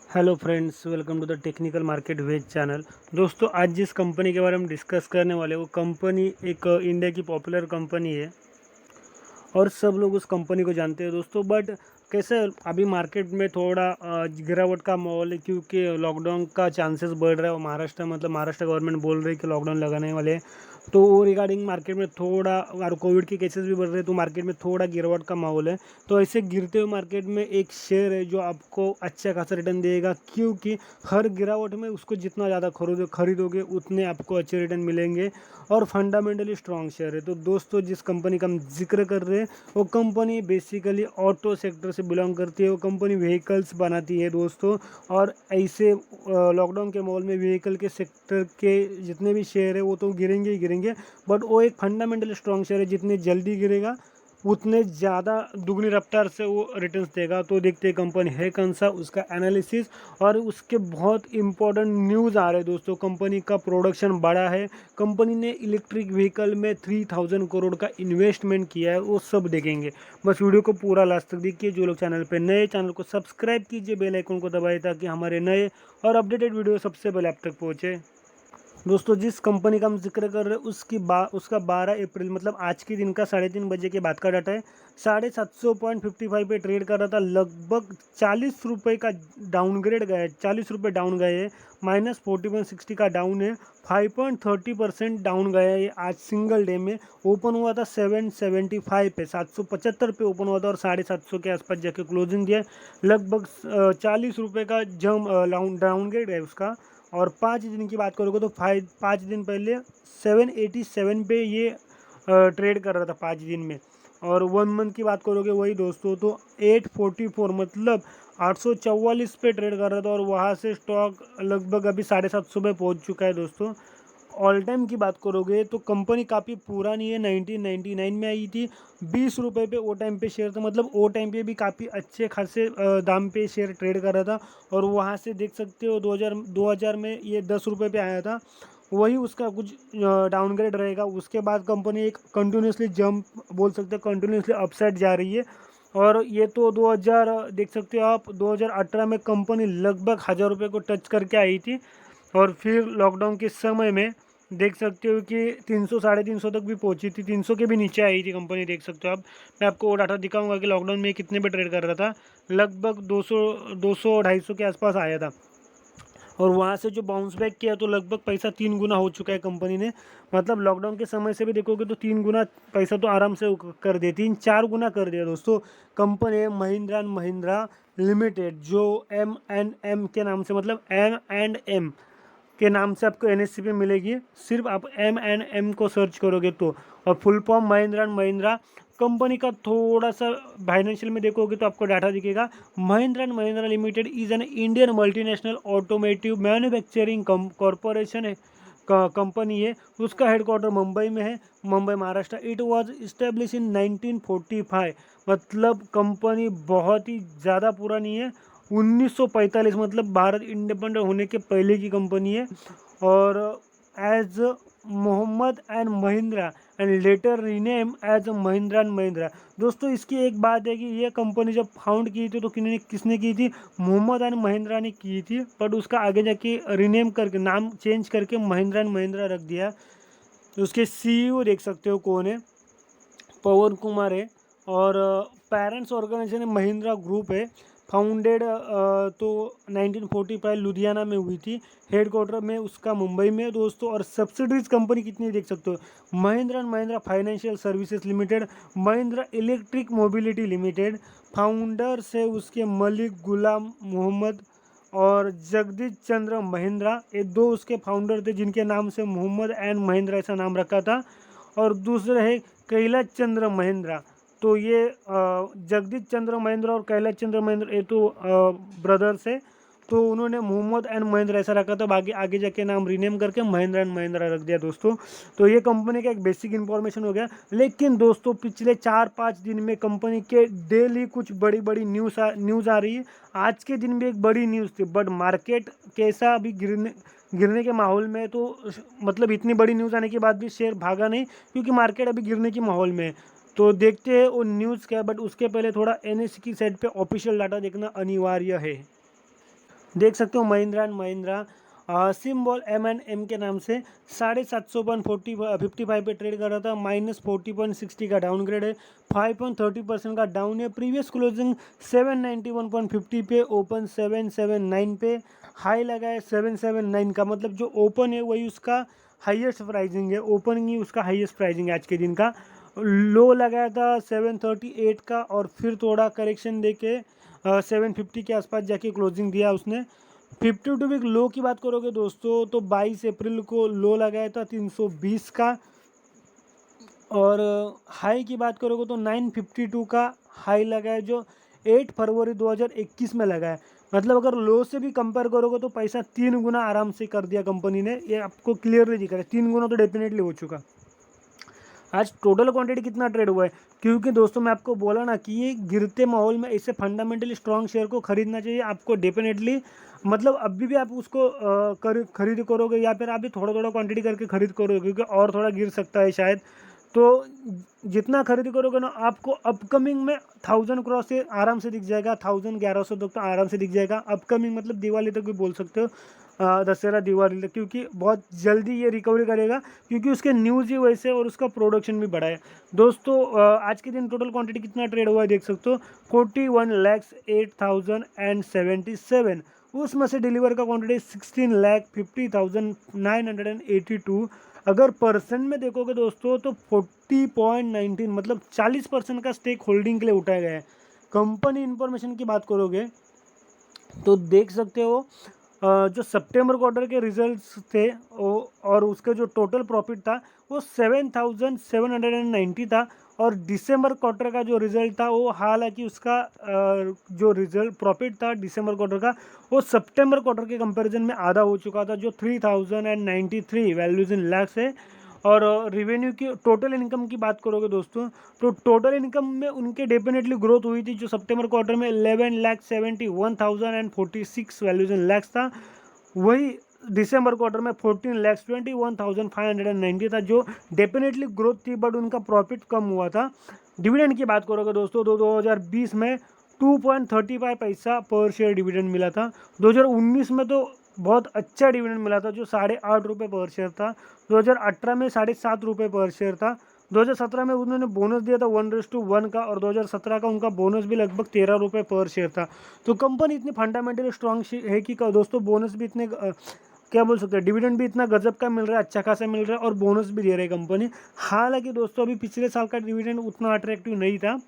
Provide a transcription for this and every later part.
Hello friends, welcome to the technical market wage channel. दोस्तों, आज जिस कंपनी के बारे में डिस्कस करने वाले वो कंपनी एक इंडिया की पॉपुलर कंपनी है और सब लोग उस कंपनी को जानते हैं दोस्तों। बट कैसे अभी मार्केट में थोड़ा गिरावट का माहौल है क्योंकि लॉकडाउन का चांसेस बढ़ रहा है और महाराष्ट्र गवर्नमेंट बोल रही है कि लॉकडाउन लगाने वाले हैं। तो वो रिगार्डिंग मार्केट में थोड़ा और कोविड के केसेस भी बढ़ रहे हैं तो मार्केट में थोड़ा गिरावट का माहौल है। तो ऐसे गिरते हुए मार्केट में एक शेयर है जो आपको अच्छा खासा रिटर्न देगा, क्योंकि हर गिरावट में उसको जितना ज़्यादा खरीदोगे उतने आपको अच्छे रिटर्न मिलेंगे और फंडामेंटली स्ट्रॉन्ग शेयर है। तो दोस्तों, जिस कंपनी का हम जिक्र कर रहे हैं वो कंपनी बेसिकली ऑटो सेक्टर से बिलोंग करती है। वो कंपनी व्हीकल्स बनाती है दोस्तों। और ऐसे लॉकडाउन के माहौल में व्हीकल के सेक्टर के जितने भी शेयर है वो तो गिरेंगे ही गिरेंगे, बट वो एक फंडामेंटल स्ट्रॉन्ग शेयर है। जितने जल्दी गिरेगा उतने ज़्यादा दुगनी रफ्तार से वो रिटर्न्स देगा। तो देखते हैं कंपनी है कौन सा, उसका एनालिसिस और उसके बहुत इंपॉर्टेंट न्यूज़ आ रहे हैं दोस्तों। कंपनी का प्रोडक्शन बढ़ा है, कंपनी ने इलेक्ट्रिक व्हीकल में 3000 करोड़ का इन्वेस्टमेंट किया है, वो सब देखेंगे। बस वीडियो को पूरा लास्ट तक देखिए। जो लोग चैनल पे नए, चैनल को सब्सक्राइब कीजिए, बेल आइकन को दबाइए ताकि हमारे नए और अपडेटेड वीडियो सबसे पहले आप तक पहुँचे। दोस्तों, जिस कंपनी का हम जिक्र कर रहे हैं उसका 12 अप्रैल मतलब आज के दिन का 3:30 बजे के बाद का डाटा है। 750.55 पे ट्रेड कर रहा था। लगभग 40 रुपये का डाउनग्रेड गया है, 40 रुपये डाउन गए हैं। -40.60 का डाउन है। 5.30% डाउन गया है आज सिंगल डे में। ओपन हुआ था 775 पे, 775 पे ओपन हुआ था और 750 के आसपास जाके क्लोजिंग दिया। लगभग 40 रुपये का डाउनग्रेड है उसका। और 5 दिन की बात करोगे तो 5 दिन पहले 787 पे ये ट्रेड कर रहा था 5 दिन में। और 1 मंथ की बात करोगे वही दोस्तों तो 844 मतलब 844 पे ट्रेड कर रहा था और वहाँ से स्टॉक लगभग अभी 750 पे पहुँच चुका है दोस्तों। ऑल टाइम की बात करोगे तो कंपनी काफ़ी पुरानी है, 1999 में आई थी। 20 रुपये पे वो टाइम पे शेयर था, मतलब वो टाइम पे भी काफ़ी अच्छे खासे दाम पे शेयर ट्रेड कर रहा था। और वहाँ से देख सकते हो 2000 में ये 10 रुपये पे आया था। वही उसका कुछ डाउनग्रेड रहेगा। उसके बाद कंपनी एक कंटिन्यूसली जंप बोल सकते हैं, कंटिन्यूसली अपसाइड जा रही है। और ये तो 2000 देख सकते हो आप, 2018 में कंपनी लगभग 1000 रुपये को टच करके आई थी। और फिर लॉकडाउन के समय में देख सकते हो कि 300 350 तक भी पहुंची थी, 300 के भी नीचे आई थी कंपनी, देख सकते हो आप। मैं आपको वो डाटा दिखाऊंगा कि लॉकडाउन में कितने पे ट्रेड कर रहा था। लगभग 200 250 के आसपास आया था। और वहाँ से जो बाउंस बैक किया तो लगभग पैसा 3 गुना हो चुका है कंपनी ने। मतलब लॉकडाउन के समय से भी देखोगे तो 3 गुना पैसा तो आराम से कर दिया, 3-4 गुना कर दिया दोस्तों। कंपनी है महिंद्रा एंड महिंद्रा लिमिटेड, जो M&M के नाम से, मतलब M&M के नाम से आपको NSE पे मिलेगी। सिर्फ आप M&M को सर्च करोगे तो। और full form Mahindra and Mahindra. Company का थोड़ा सा फाइनेंशियल में देखोगे तो आपको डाटा दिखेगा। Mahindra and Mahindra limited is an Indian multinational automotive manufacturing corporation है, कंपनी है। उसका हेडक्वार्टर मुंबई में है, Mumbai Maharashtra. It was establish in 1945, मतलब कंपनी बहुत ही ज़्यादा पुरानी है। 1945 मतलब भारत इंडिपेंडेंट होने के पहले की कंपनी है। और as Mohammed and Mahindra and later rename as Mahindra and Mahindra. दोस्तों, इसकी एक बात है कि ये कंपनी जब फाउंड की थी तो किसने की थी, मोहम्मद एंड महिंद्रा ने की थी। बट उसका आगे जाके रीनेम करके, नाम चेंज करके महिंद्रा एंड महिंद्रा रख दिया। तो उसके CEO देख सकते हो कौन है, पवन कुमार है। और पेरेंट्स ऑर्गेनाइजेशन महिंद्रा ग्रुप है। फाउंडेड तो 1945 लुधियाना में हुई थी। हेडक्वार्टर में उसका मुंबई में है दोस्तों। और सब्सिडरीज कंपनी कितनी देख सकते हो, Mahindra and Mahindra financial services limited, Mahindra electric mobility limited. Founders है उसके मलिक गुलाम मोहम्मद और जगदीश चंद्र महिंद्रा, ये दो उसके फाउंडर थे जिनके नाम से मोहम्मद एंड महिंद्रा ऐसा नाम रखा था। और दूसरे है कैलाश चंद्र महिंद्रा। तो ये जगदीश चंद्र महिंद्रा और कैलाश चंद्र महिंद्रा ये तो ब्रदर्स है। तो उन्होंने मोहम्मद एंड महिंद्रा ऐसा रखा था, बाकी आगे जाके नाम रीनेम करके महिंद्रा एंड महिंद्रा रख दिया दोस्तों। तो ये कंपनी का एक बेसिक इन्फॉर्मेशन हो गया। लेकिन दोस्तों, पिछले 4-5 दिन में कंपनी के डेली कुछ बड़ी बड़ी न्यूज़ आ रही है। आज के दिन भी एक बड़ी न्यूज़ थी, बट मार्केट कैसा अभी गिरने के माहौल में है। तो मतलब इतनी बड़ी न्यूज़ आने के बाद भी शेयर भागा नहीं, क्योंकि मार्केट अभी गिरने के माहौल में है। तो देखते हैं वो न्यूज़ क्या है, बट उसके पहले थोड़ा NSE की साइड पे ऑफिशियल डाटा देखना अनिवार्य है। देख सकते हो Mahindra and Mahindra symbol M&M के नाम से 750.55 पे ट्रेड कर रहा था, -40.60 का डाउनग्रेड है, 5.30% का डाउन है। प्रीवियस क्लोजिंग 791.50 पे, ओपन 779 पे, हाई लगा है 779 का, मतलब जो ओपन है वही उसका हाईएस्ट प्राइसिंग है, ओपनिंग ही उसका हाईएस्ट प्राइसिंग है आज के दिन का। लो लगाया था 738 का और फिर थोड़ा करेक्शन देके 750 के आसपास जाके क्लोजिंग दिया उसने। 52 वीक लो की बात करोगे दोस्तों तो 22 अप्रैल को लो लगाया था 320 का, और हाई की बात करोगे तो 952 का हाई लगा है जो 8 फरवरी 2021 में लगा है। मतलब अगर लो से भी कंपेयर करोगे तो पैसा 3 गुना आराम से कर दिया कंपनी ने, ये आपको क्लियरली दिख रहा है, 3 गुना तो डेफिनेटली हो चुका। आज टोटल क्वांटिटी कितना ट्रेड हुआ है, क्योंकि दोस्तों मैं आपको बोला ना कि ये गिरते माहौल में ऐसे फंडामेंटली स्ट्रांग शेयर को खरीदना चाहिए आपको डेफिनेटली। मतलब अभी भी आप उसको खरीद करोगे या फिर आप भी थोड़ा थोड़ा क्वांटिटी करके खरीद करोगे, क्योंकि और थोड़ा गिर सकता है शायद। तो जितना खरीद करोगे ना आपको अपकमिंग में 1000 क्रॉस से आराम से दिख जाएगा, 1100 तक तो आराम से दिख जाएगा। अपकमिंग मतलब दिवाली तक भी बोल सकते हो, दशहरा दिवाली तक, क्योंकि बहुत जल्दी ये रिकवरी करेगा, क्योंकि उसके न्यूज़ ही वैसे और उसका प्रोडक्शन भी बढ़ा है। दोस्तों आज के दिन टोटल क्वांटिटी कितना ट्रेड हुआ है देख सकते हो, 41,08,077। उसमें से डिलीवर का क्वांटिटी 16,50,982। अगर परसेंट में देखोगे दोस्तों तो 40.19 मतलब 40% का स्टेक होल्डिंग के लिए उठाया गया है। कंपनी इंफॉर्मेशन की बात करोगे तो देख सकते हो जो सितंबर क्वार्टर के रिजल्ट्स थे और उसका जो टोटल प्रॉफिट था वो 7,790 था, और दिसंबर क्वार्टर का जो रिजल्ट था वो, हालांकि उसका जो रिजल्ट प्रॉफिट था दिसंबर क्वार्टर का वो सितंबर क्वार्टर के कंपैरिजन में आधा हो चुका था, जो 3,093 वैल्यूज इन लैक्स है। और रेवेन्यू की टोटल इनकम की बात करोगे दोस्तों तो टोटल इनकम में उनके डेफिनेटली ग्रोथ हुई थी, जो सितंबर क्वार्टर में 11,71,046 वैल्यूज इन लैक्स था, वही दिसंबर क्वार्टर में 14,21,590 था, जो डेफिनेटली ग्रोथ थी, बट उनका प्रॉफिट कम हुआ था। डिविडेंड की बात करोगे दोस्तों तो 2020 में 2.35 पैसा पर शेयर डिविडेंड मिला था। 2019 में तो बहुत अच्छा डिविडेंड मिला था, जो 8.5 रुपये पर शेयर था। 2018 में 7.5 रुपये पर शेयर था। 2017 में उन्होंने बोनस दिया था 1:1 का, और 2017 का उनका बोनस भी लगभग 13 रुपये पर शेयर था। तो कंपनी इतनी फंडामेंटली स्ट्रांग है कि दोस्तों बोनस भी इतने क्या बोल सकते हैं, डिविडेंड भी इतना गजब का मिल रहा है, अच्छा खासा मिल रहा है, और बोनस भी दे रही है कंपनी। हालांकि दोस्तों अभी पिछले साल का डिविडेंड उतना अट्रैक्टिव नहीं था,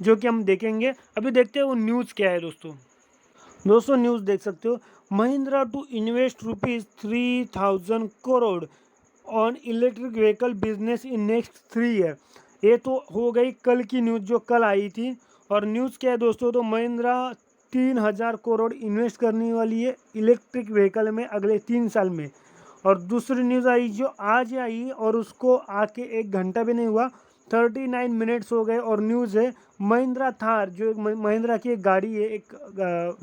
जो कि हम देखेंगे। अभी देखते हैं वो न्यूज़ क्या है दोस्तों न्यूज़ देख सकते हो, Mahindra to invest ₹3,000 crore on electric vehicle business in next 3 year. ये तो हो गई कल की न्यूज़ जो कल आई थी। और न्यूज़ क्या है दोस्तों, तो महिंद्रा 3,000 करोड़ इन्वेस्ट करने वाली है इलेक्ट्रिक व्हीकल में अगले 3 साल में। और दूसरी न्यूज़ आई जो आज आई, और उसको आके 1 घंटा भी नहीं हुआ, 39 मिनट्स हो गए, और न्यूज़ है महिंद्रा थार, जो एक महिंद्रा की एक गाड़ी है, एक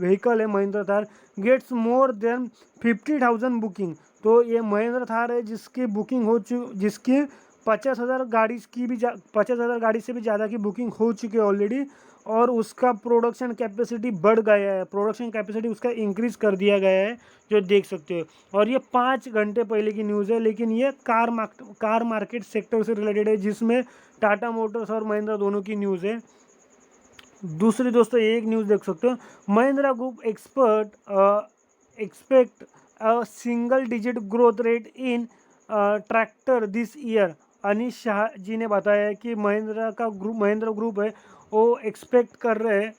व्हीकल है Mahindra Thar, gets more than 50,000 booking. तो ये महिंद्रा थार है जिसकी बुकिंग जिसकी 50,000 गाड़ी की भी 50,000 गाड़ी से भी ज़्यादा की बुकिंग हो चुकी है ऑलरेडी, और उसका प्रोडक्शन कैपेसिटी बढ़ गया है, प्रोडक्शन कैपेसिटी उसका इंक्रीज़ कर दिया गया है, जो देख सकते हो। और ये 5 घंटे पहले की न्यूज़ है, लेकिन ये कार मार्केट सेक्टर से रिलेटेड है, जिसमें टाटा मोटर्स और महिंद्रा दोनों की न्यूज़ है। दूसरी दोस्तों एक न्यूज़ देख सकते हो, Mahindra group expect single digit growth rate in tractor this year. Anish Shah ji ने बताया कि महिंद्रा ग्रुप है वो एक्सपेक्ट कर रहे हैं।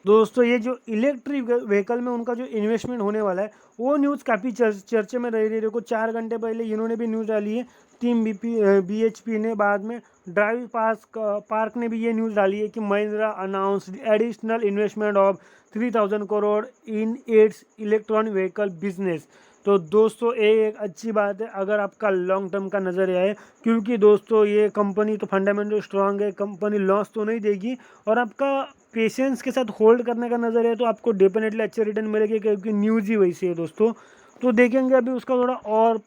दोस्तों ये जो इलेक्ट्रिक व्हीकल में उनका जो इन्वेस्टमेंट होने वाला है वो न्यूज़ काफ़ी चर्चे में रही देखो 4 घंटे पहले इन्होंने भी न्यूज़ डाली है, टीम BHP ने, बाद में ड्राइव पार्क ने भी ये न्यूज़ डाली है कि Mahindra announce additional investment of 3,000 crore in its electronic vehicle business. तो दोस्तों ये एक अच्छी बात है अगर आपका लॉन्ग टर्म का नज़रिया है, क्योंकि दोस्तों ये कंपनी तो फंडामेंटल स्ट्रांग है, कंपनी लॉस तो नहीं देगी, और आपका पेशेंस के साथ होल्ड करने का नज़रिया है तो आपको डेफिनेटली अच्छे रिटर्न मिलेगी, क्योंकि न्यूज़ ही वैसी है दोस्तों। तो देखेंगे अभी उसका थोड़ा और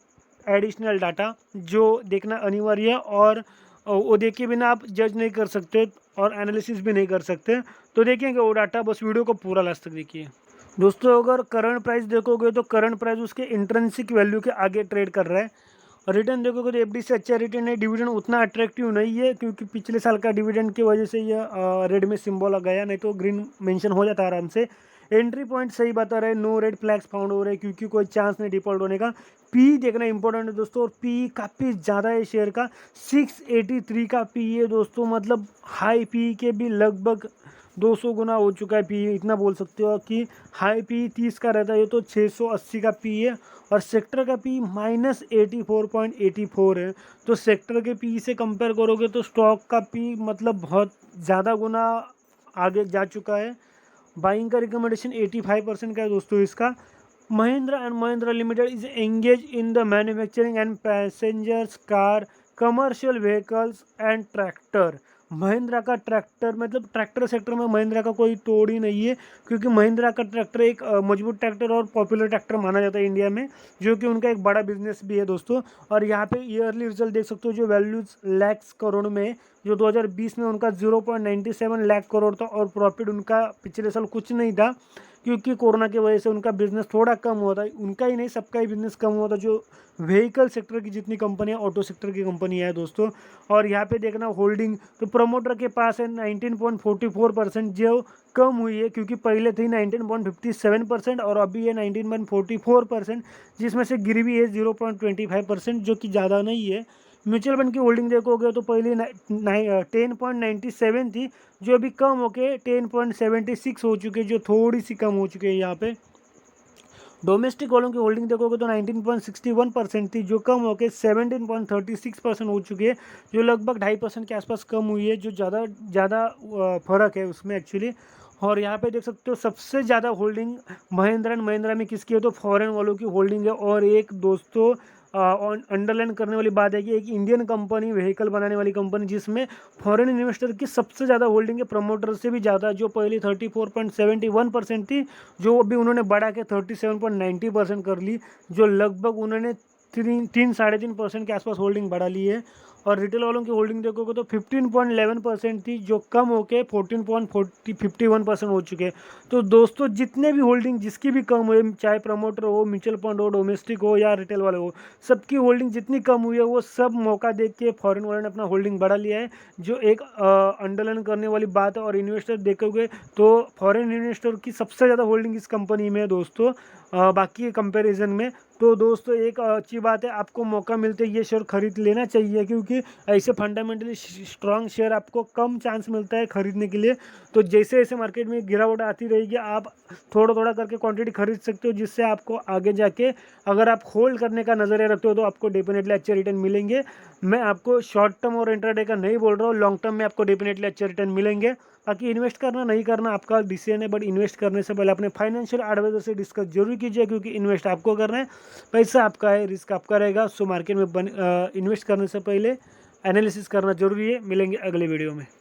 एडिशनल डाटा जो देखना अनिवार्य है, और वो देखे बिना आप जज नहीं कर सकते और एनालिसिस भी नहीं कर सकते। तो देखेंगे वो डाटा, बस वीडियो को पूरा लास्ट तक देखिए। दोस्तों अगर करंट प्राइस देखोगे तो करंट प्राइस उसके इंट्रिंसिक वैल्यू के आगे ट्रेड कर रहा है। और रिटर्न देखोगे तो एफडी से अच्छा रिटर्न है। डिविडेंड उतना अट्रैक्टिव नहीं है क्योंकि पिछले साल का डिविडेंड की वजह से यह रेड में सिंबल आ गया, नहीं तो ग्रीन मेंशन हो जाता आराम से। एंट्री पॉइंट सही बता रहे, नो रेड फ्लैग्स फाउंड हो रहे क्योंकि कोई चांस नहीं डिफॉल्ट होने का। पी देखना इंपॉर्टेंट है दोस्तों, और पी काफ़ी ज़्यादा है शेयर का, 683 का पी है दोस्तों, मतलब हाई पी के भी लगभग 200 गुना हो चुका है पी, इतना बोल सकते हो कि हाई पी 30 का रहता है, ये तो 680 का पी है। और सेक्टर का पी -84.84 है। तो सेक्टर के पी से कंपेयर करोगे तो स्टॉक का पी मतलब बहुत ज़्यादा गुना आगे जा चुका है। बाइंग का रिकमेंडेशन 85% का है दोस्तों इसका। Mahindra and Mahindra limited is engage in the manufacturing and passengers car, commercial vehicles and tractor. Mahindra का ट्रैक्टर मतलब ट्रैक्टर सेक्टर में महिंद्रा का कोई तोड़ ही नहीं है, क्योंकि महिंद्रा का ट्रैक्टर एक मजबूत ट्रैक्टर और पॉपुलर ट्रैक्टर माना जाता है इंडिया में, जो कि उनका एक बड़ा बिजनेस भी है दोस्तों। और यहाँ पे ईयरली रिजल्ट देख सकते हो, जो वैल्यूज लैक्स करोड़ में, जो 2020 में उनका 0.97 लाख करोड़ था, और प्रॉफिट उनका पिछले साल कुछ नहीं था क्योंकि कोरोना की वजह से उनका बिजनेस थोड़ा कम हुआ था। उनका ही नहीं, सबका ही बिजनेस कम हुआ था, जो व्हीकल सेक्टर की जितनी कंपनियां, ऑटो सेक्टर की कंपनी है दोस्तों। और यहाँ पे देखना होल्डिंग तो प्रमोटर के पास है 19.44%, जो कम हुई है क्योंकि पहले थी 19.57% और अभी है 19.44%, जिसमें से गिरवी है 0.25%, जो कि ज़्यादा नहीं है। म्यूचुअल फंड की होल्डिंग देखोगे तो पहले 10.97 थी, जो अभी कम होके 10.76 हो चुकी है, जो थोड़ी सी कम हो चुकी है यहाँ पे। डोमेस्टिक वालों की होल्डिंग देखोगे तो 19.61% थी, जो कम होकर 17.36% हो चुकी है, जो लगभग 2.5% के आसपास कम हुई है, जो ज़्यादा फर्क है उसमें एक्चुअली। और यहाँ पे देख सकते हो सबसे ज़्यादा होल्डिंग महिंद्रा एंड महिंद्रा में किसकी है, तो फॉरेन वालों की होल्डिंग है। और एक दोस्तों अंडरलाइन करने वाली बात है कि एक इंडियन कंपनी, व्हीकल बनाने वाली कंपनी, जिसमें फॉरेन इन्वेस्टर की सबसे ज़्यादा होल्डिंग है, प्रमोटर से भी ज़्यादा, जो पहले 34.71% थी, जो अभी उन्होंने बढ़ा के 37.90% कर ली, जो लगभग उन्होंने 3-3.5% के आसपास होल्डिंग बढ़ा ली है। और रिटेल वालों की होल्डिंग देखोगे तो 15.11% थी, जो कम होके 14.51% हो चुके हैं। तो दोस्तों जितने भी होल्डिंग जिसकी भी कम हुई, चाहे प्रमोटर हो, म्यूचुअल फंड हो, डोमेस्टिक हो या रिटेल वाले हो, सबकी होल्डिंग जितनी कम हुई है, वो सब मौका देख के फॉरेन वाले ने अपना होल्डिंग बढ़ा लिया है, जो एक अंडरलाइन करने वाली बात है। और इन्वेस्टर देखोगे तो फॉरेन इन्वेस्टर की सबसे ज़्यादा होल्डिंग इस कंपनी में है दोस्तों, बाकी कंपैरिजन में। तो दोस्तों एक अच्छी बात है, आपको मौका मिलते ये शेयर खरीद लेना चाहिए, क्योंकि ऐसे फंडामेंटली स्ट्रांग शेयर आपको कम चांस मिलता है खरीदने के लिए। तो जैसे जैसे मार्केट में गिरावट आती रहेगी, आप थोड़ा थोड़ा करके क्वांटिटी खरीद सकते हो, जिससे आपको आगे जाके अगर आप होल्ड करने का नज़रिया रखते हो तो आपको डेफिनेटली अच्छे रिटर्न मिलेंगे। मैं आपको शॉर्ट टर्म और इंट्राडे का नहीं बोल रहा हूँ, लॉन्ग टर्म में आपको डेफिनेटली अच्छे रिटर्न मिलेंगे। बाकी इन्वेस्ट करना नहीं करना आपका डिसीजन है, बट इन्वेस्ट करने से पहले अपने फाइनेंशियल एडवाइजर से डिस्कस जरूर कीजिए, क्योंकि इन्वेस्ट आपको करना है, पैसा आपका है, रिस्क आपका रहेगा। सो मार्केट में इन्वेस्ट करने से पहले एनालिसिस करना जरूरी है। मिलेंगे अगले वीडियो में।